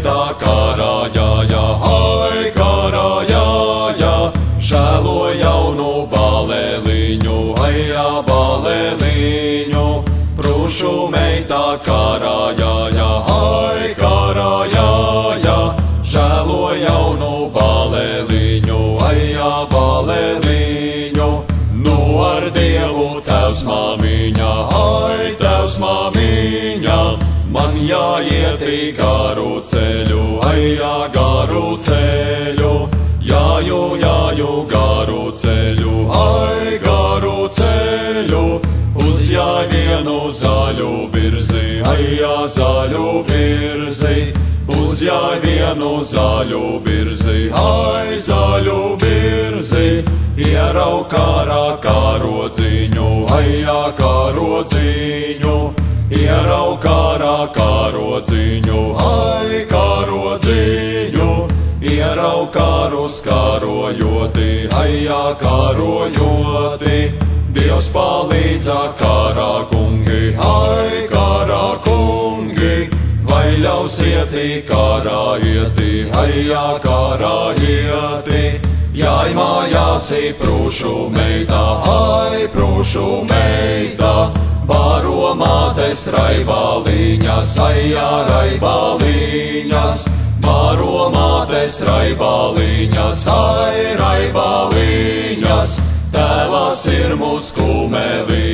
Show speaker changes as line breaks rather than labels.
meitā karājāja, ai karājāja, žēlo jaunu balēliņu, ai balēliņu. Prūšu meitā karājāja, ai karājāja, žēlo jaunu balēliņu, ai balēliņu. Nu ar Dievu tevs māmiņa, ai tevs māmiņa, man jāiet garu ceļu, ai garu ceļu, jāju garu ceļu, ai garu ceļu, uz jāvienu zaļu virzi, ai zaļu virzi, uz jāvienu zaļu virzi, ai zaļu virzi, ierau karā karodziņu, ai karodziņu. Ierau karā karodziņu, ai karodziņu, ierau karus karojoti, ai karojoti. Dievs palīdzā karā kungi, ai karā kungi, vai ļausieti karā ieti, ai karā ieti. Jāj mājās prūšu meitā, ai prūšu meitā, baro mātes raibāliņas, ai raibāliņas, baro mātes raibāliņas, ai raibāliņas, tēvas ir mūs kumeli.